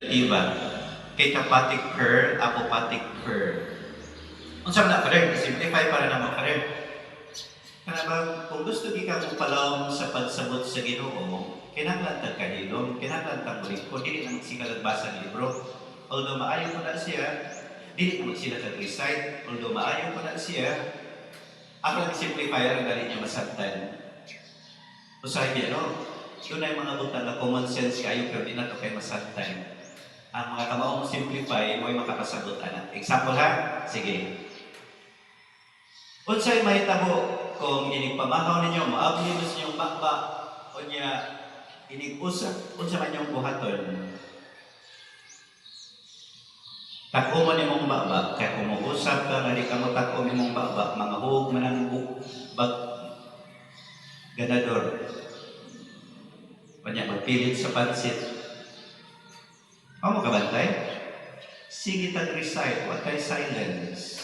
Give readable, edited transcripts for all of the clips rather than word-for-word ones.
Iba, katapatic per, apophatic per. Unsa man na pa simplify para na pa rin. Kanabang kung gusto di ka palawom sa pagsabot sa Ginoo, kinahanglan tag kahilom, kinahanglan tag ko dili na magsika nagbasa ng libro. Although maayo ko na siya, dili na magsila tag recite. Although maayo ko na siya, ako lang simplifier ang dali niya masabtan. Usahay niya, no? Yun na yung mga butang na common sense kayo, pero di na to kayo masabtan. Ang mga kamaong simplify mo ay makapasabot anak. Example ha? Sige. Unsay mahitabo kung inigpamahaw ninyo, maabli mo sa inyong bakba, o niya inig-usap, unsa man yung buhaton. Tako man imong bakba, kaya kung mag-usap ka, hindi ka mo tako imong bakba, mga hug, manang bag, ganador. O niya, magpilit sa pansit. Ano mo kabantay? Sige tag-recite, what ay silence.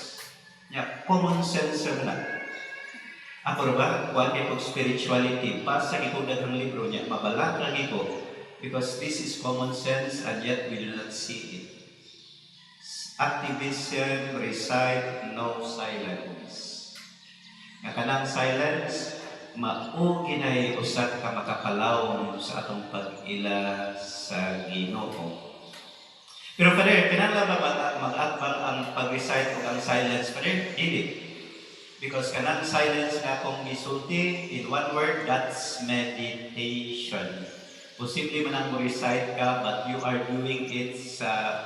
Ya, common sense na. Ako ba, kuha kayo spirituality, basa ikaw daghang libro niya, mabalat lang ikaw, because this is common sense and yet we do not see it. Activism, recite, no silence. Nga kanang silence, mauginay usat ka makapalawon sa atong pag-ila sa Ginoo. Pero pa rin, kinala ba mag-atbang ang pag-recite o ang silence pa rin? Dili. Because kanang silence na kung isulti, in one word, that's meditation. Posible man ang mo-recite ka, but you are doing it sa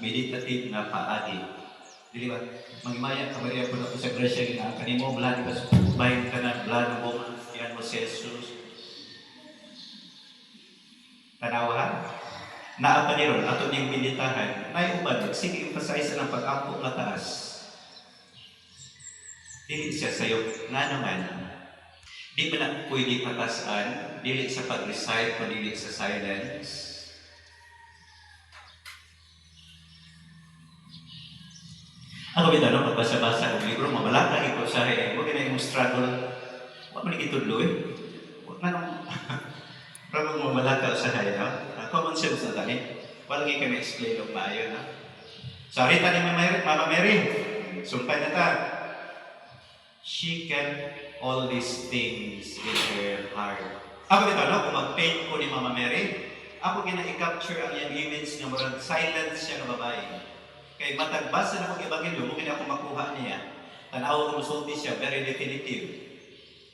meditative na paagi. Dili ba? Magimaya, kamariya po na po sa grasya na kanimo, mula di ba bahin ka na, mula mo, yan mo si Jesus. Tanawa Naapa ni ron, ato niyang militahan, naiuban, sige emphasize ng pag-ampo nga taas. Dili siya sayo, nga naman, di ba na pwede patasan, dili sa pag-recite, o dili sa silence. Ako bita, no, magbasa-basa ng libro, mabalata ito sa huwag na yung struggle, huwag man ikitudlo eh. Huwag na nung, parang mabalata sa no? Common sense na tani. Walagi kami explain ng maayo, no? So, harita ni Mama Mary, sumpay na ta. She kept all these things in her heart. Ako dito, no? Kung mag-paint ko ni Mama Mary, ako gina-capture ang yung image na marang silence siya ng babae. Kaya matagbasa na kong ibagin doon, mungkin ako makuha niya. Tanaw ko musulti siya, very definitive.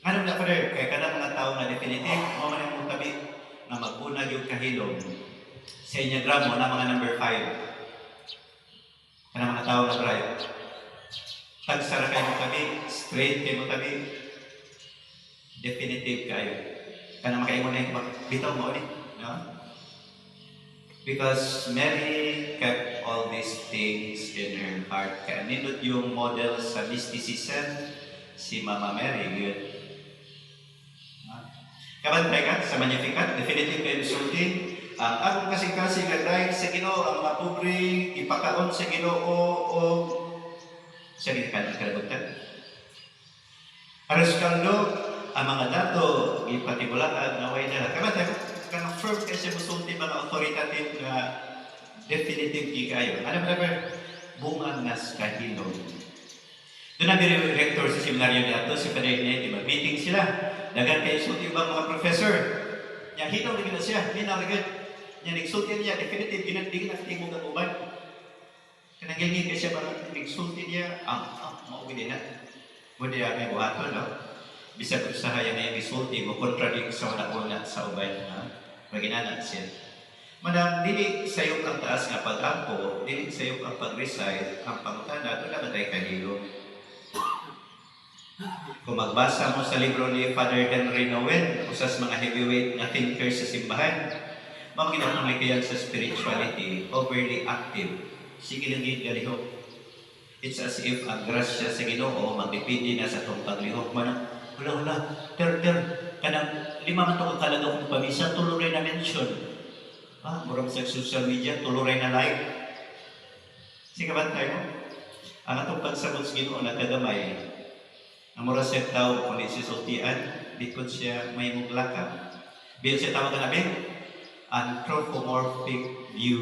Ano na pa rin? Kaya kada mga tao na definitive, mo man yung tabi na magbunag yung kahilom. Sa Enneagram mo na mga number 5. Kana mga tao na bright. Tagsara kayo mo tabi, straight kayo mo tabi, definitive kayo. Kana makaingon na yung bitaw mo ulit. No? Because Mary kept all these things in her heart. Kaya nindot yung model sa mysticism, si Mama Mary, good. Kabantay ka sa Magnificat, definitive kayo sulti. Ang akong kasing-kasing nga dahil sa Ginoo, ang mga pobre, ipakaon sa Ginoo o sa kalabutan. Aras kaldo, ang mga dato, ipatibulakan, naway na. Kabantay ka, kanang firm kasi musulti mga authoritative na definitive kayo. Ano ba bungag nas kahilom. Doon na director sa seminaryo niya si Padre Nete, mag-meeting sila. Dagan kayo sulti ba mga professor? Yang hinaw na siya, hinaw na yang nagsulti niya, definitive, ginagdigin ang tingog ang uban. Kanagiging ka siya parang nagsulti niya, maugin na. Muna may buhato, no? Bisa ko sa kaya na yung isulti mo, contradict sa wala sa uban, maginanan siya. Madam, dili sayok ang taas nga pag-ampo, dili sayok ang pag-recite, ang pangutana, ito naman tayo kahilo. Kung magbasa mo sa libro ni Father Henry Nowen, usas mga heavyweight na thinkers sa simbahan, mamakita ng likayan sa spirituality, overly active. Sige lang yung galihok. It's as if ang grasya sa Ginoo, magdipindi na sa itong paglihok. Hula, kanang 5 man ito talaga kung pamisa, tuloy na mention. Murang sa social media, tuloy na like. Sige ba tayo? Ang atong pagsabot sa Ginoo na kagamay, ang mura siya tao, kung di siya sultian, di ko siya may muglakam. Biyan siya tawag na nabi, anthropomorphic view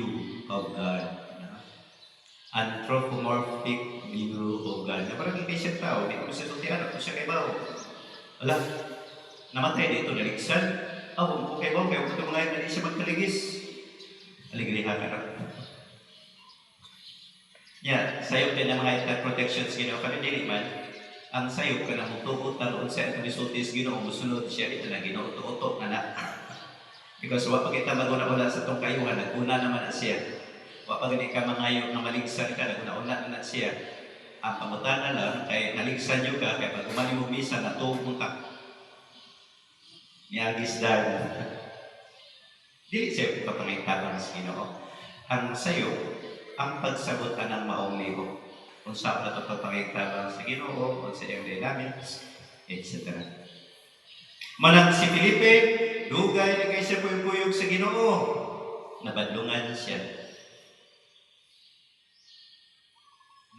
of God. No? Anthropomorphic view of God. Na parang hindi siya tao, hindi ko siya sultihan, ako siya kay Bao. Wala, namatay dito, naligsan. Okay ba? Kaya ito mga na di siya magkaligis. Aligriha ka na. Sayop din ang mga protections Ginoo kami dili man ang sayop ka na mutugot na doon sa itong resultis Ginoo musunod siya ito na Ginoo tuoto na because wa pa kita maguna-una sa itong kayuhan naguna naman na siya wa pa gani ka mangayo na maligsan ka naguna-una na siya ang pamutana lang kay naligsan nyo ka kaya pag umali mo misa natuong ka niyagis dahil dili siya papangitabang sa Ginoo ang sayop ang pagsabutan ng maong libo. Kung saan na ito papangitabang sa Ginoo, o sa aerodynamics, etc. Manang si Felipe, dugay na kayo siya puyog-puyog sa Ginoo. Nabadlungan siya.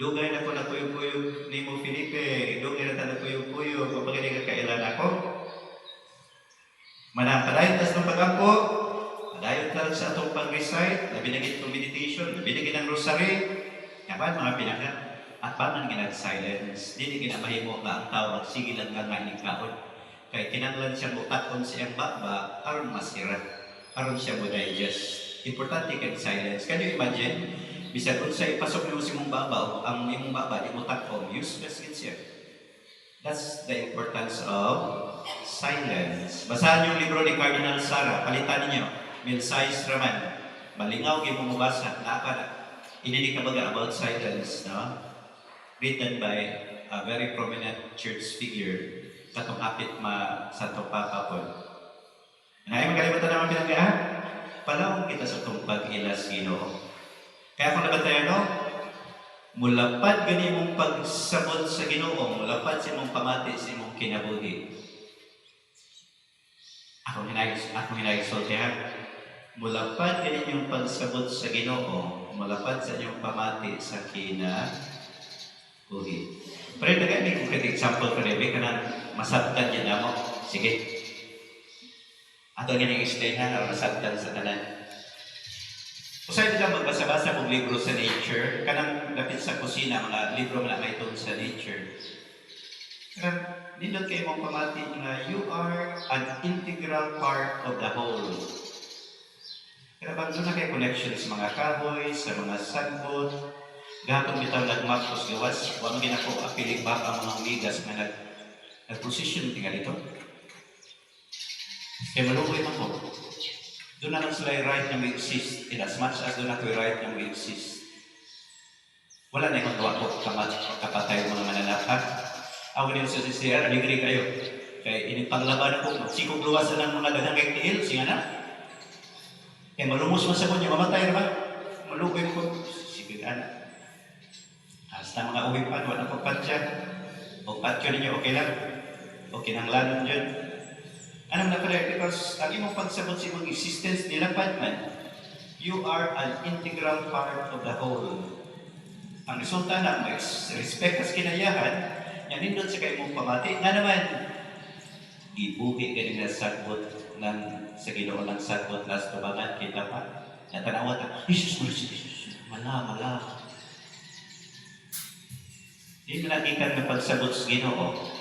Dugay na ko na puyog-puyog ni mo Felipe, dugay na ta na puyog-puyog, kapag ka kailan ako. Manang padayon ng pag-ampo, dahil talaga sa atong pag-recite, nabinagin itong meditation, nabinagin ang rosary, yaman mga pinaka, at paman ginag-silence, hindi ginamahimo nga ang tao, sige lang nga nga kaon. Kaya kinanglan siya mutakon siyang baba, aron masira, aron siya mo digest. Importante kang silence. Can you imagine? Bisa kung sa ipasok mo si mong baba, ang imong baba, di mo takon, useless yun siya. That's the importance of silence. Basahan yung libro ni Cardinal Sara, palitan ninyo. Milsais Raman, malingaw kayo mabasa, hindi ka baga about silence, no? Written by a very prominent church figure, katong hapit sa itong papapon. Ay magkalimutan naman pinagahan, palawang kita sa itong pag-ilas Ginoo. Kaya kung nabantayan, no? Mulapad gani mong pagsabot sa Ginoo, mulapad sa imong pamati sa imong kinabuhi. Ako hinagsultihan. Mulapad ka ninyong pagsabot sa Ginoo, mulapad sa inyong pamati sa kinabuhi. Pero nagani kung example ka rin, ka na masabtan yan na mo. Sige. Ato nga explain na, masabtan sa tanan. Usay nila magbasa-basa kong libro sa nature, kanang lapit sa kusina, mga libro na may sa nature. Pero nindot kayo mong pamati na you are an integral part of the whole. Kaya bang doon na kayo connection sa mga kahoy, sa mga sagbot, gatong bitaw nagmapos gawas, huwag ginako apiling baka ang mga umigas na nag-position tinggal ito. Kaya malukoy man ko. Doon na lang sila right na may exist, in as much as doon na kayo right na may exist. Wala na yung gawa ko kapatay mga mananakad. Ako din sa CCR, aligri kayo. Kaya inipanglaban ako, sigong luwasan ng mga dagang kay tiil, singa na. Kaya malumos man sa kanya, mamatay na ba? Malukoy ko, sige ka na. Hasta mga uwipan, wala pagpatya. O patyo ninyo, okay lang. Okay nang lanon dyan. Anong nakalaya? Because ang imong pagsabot sa imong existence nila, man, you are an integral part of the whole. Ang resulta na, may respect as kinayahan, yan nindot sa kayo mong pamati. Nga naman, ibuhi ka nila sagbot ng sa Ginoo ng sagbot last tubangan kita pa. Natanawat na, Jesus, mala. Hindi mo nakikan na pagsabot sa Ginoo.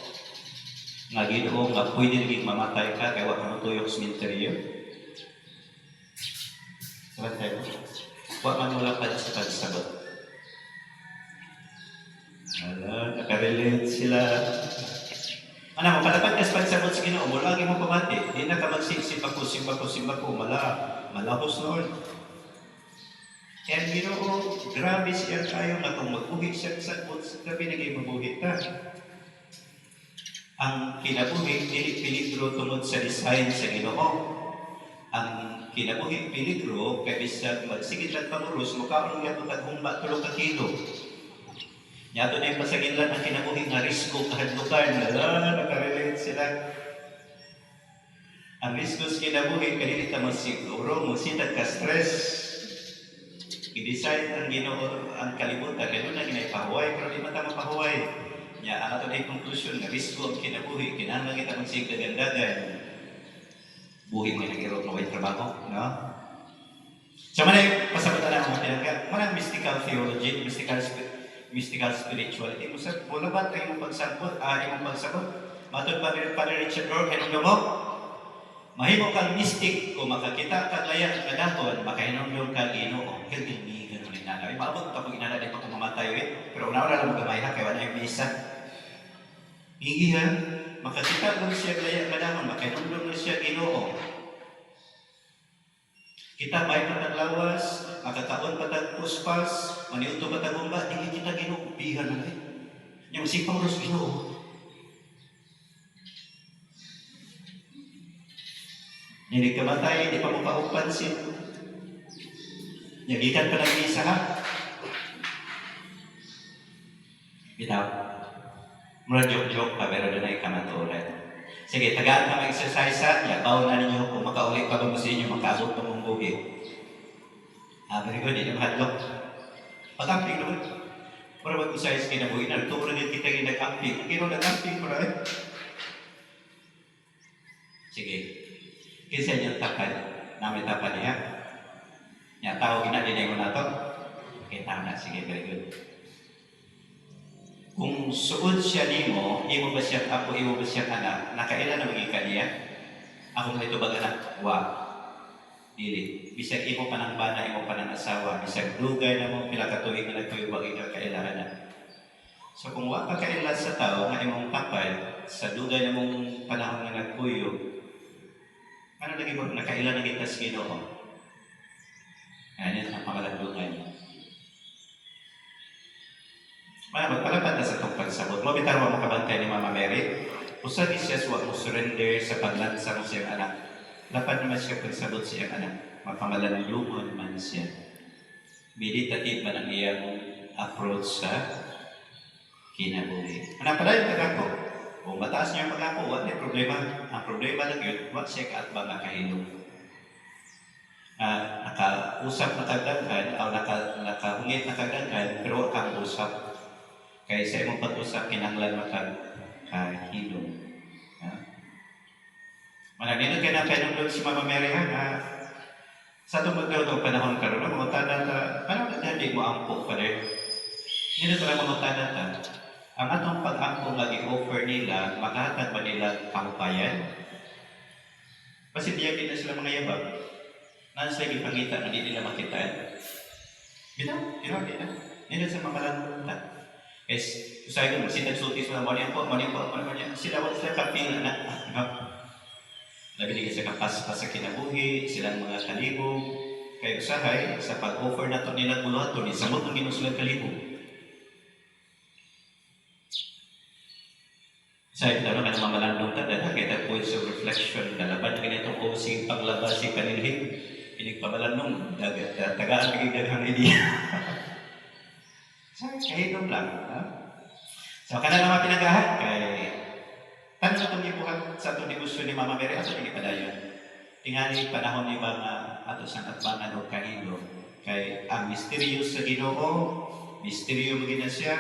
Nga Ginoo, nga pwede naging mamatay ka, kaya wak ka matuyok sa minteryo. Sabat tayo. Wak man wala pa sa pagsabot. Nakarelate sila. Ano mo, palapat ka sa pagsabot sa Ginoo, mo lagi mo pamati. Hindi na ka magsimba ko, malahos noon. Kaya Ginoo, grabe siya kayo nga kung magbuhi siya sa sagbot, grabe naging mabuhi ta. Ang kinabuhi, peligro tungod sa design sa Ginoo. Ang kinabuhi, peligro, kaya bisag magsigit lang panguros, mukhaon niya kung humba tulong ka kilo. Yato na yung pasaginlan ang kinabuhi nga risko kahadlukan. Nakarelate sila. Ang risko sa kinabuhi, kanilita mo siguro, musitag ka stress. I-decide ang Ginoo ang kalibutan. Kaya doon na ginaipahuway, pero di mata mapahuway. Ang ato na yung conclusion, nga risko ang kinabuhi, kinahanglan kita magsigdagan-dagan. Buhi mo yung nag-irot na trabaho, no? So manay pasagutan na mo tinangka, manang mystical theology, mystical spirituality. Kung sa bola ba tayo imong pagsabot, imong pagsagot? Matod pa rin Father Richard Rohr, kanong mo? Mahimo kang mystic kung makakita ka layan nga dahon, makainumdum ka Ginoo. Kagilmi ganun ni nanay. Maabot pa pag inana di pa kung mamatay pero una lang mo gamay ha kay wala yung misa. Hingi ha, makakita lang siya layan nga dahon, makainumdum na siya Ginoo. Kita may pataglawas, makataon patag puspas, maniuto patag umba, di kita ginuupihan na yung si Paulos Ginoo. Hindi ka matay, di pa mo paupansin. Yagikan pa ng isa ha. Bitaw. Mura joke-joke pa, pero doon ay kamatulan. Sige, tagaan ka mag-exercise ha. Yapaw na ninyo kung makaulit pa ba mo sa inyo, makaabot pa mong bugi. Very good, hindi mahadlok. Pag-amping naman. Para mag-exercise kinabuhin na, ito rin kita yung nag-amping. Kino nag-amping mo na Sige. Kinsa niyang tapan, namin tapan niya. Niya, tao ginadinay mo na ito. Okay, tama. Sige, very good. Kung suod siya nimo, imo ba siya apo, imo ba siya anak, nakailan na maging kaniya? Ako na ito ba anak? Wa. Dili. Bisag imo pa ng bana, imo pa ng asawa. Bisag dugay na mo, pila katuig na nagtuyo bagay ka kailangan na. So kung wa pa kailan sa tao, nga imong tapal, sa dugay na mong panahon nga nagtuyo, ano lagi mo, nakailan na kita sa Ginoo? Yan ang pangalandungan. Magpalapad na sa itong pagsabot. Mo bitar mo makabantay ni Mama Mary. Usa di siya suwa mo surrender sa paglansa mo siyang anak. Dapat naman siya pagsabot siyang anak. Mapamalandungan man siya. Meditative man ang iyang approach sa kinabuhi. Manapadayon ka ako. Kung mataas niya ang pag-ako, wala yung problema. Ang problema lang yun, wala siya kaatbang nakahilong. Nakausap na kagdaghan, o nakahungit na kagdaghan, pero kang usap. Kaya sa imong pag-usap, kinanglan makahilong. Mananinod ka na pinunod si Mama Mary ha, sa tumagdaw ng panahon karon na mga tanata, paano na hindi mo ampo pa rin? Hindi na mga tanata. Ang atong pag-angko nga i-offer nila, makahatag ba nila kampayan? Kasi biyagin na sila mga yabang. Naan sila ipangita na hindi nila makitaan. Bitaw, tinawag na. Hindi na sa mamalantunta. Usay ko, sinagsulti sila, mani po, sila wala sila kapil na. Nabiligay sa kapaspas sa kinabuhi, silang mga kalibog. Kaya usahay, sa pag-offer na ito nila mula ito, nisamot ng ginusulang kalibog. Sa ito na ng mamalandong tanda, kita points of reflection, nalaban na ganitong using paglabas si kanilhin, pinigpamalandong, tagaan nagigaghang idea. So, kahitong lang. So, kana naman pinagahan, kay tanong na itong ibuhat sa itong negosyo ni Mama Mary, ato yung ipadayon. Tingali panahon ni mga ato sa atbangan o kahilo, kay ang mysterious sa Ginoo, misteryo magina siya,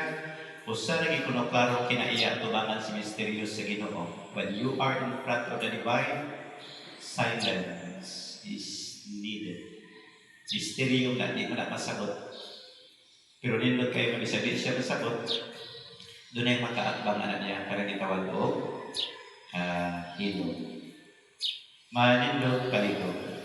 usa lagi kuno klaro kinaiya tubangan si mysterious sa Ginoo. When you are in front of the divine, silence is needed. Misteryo na di mo na masagot. Pero nindot kayo mabisabi siya masagot, doon ay makaatbangan na niya karang itawag ko hilo. Manindot kaliko.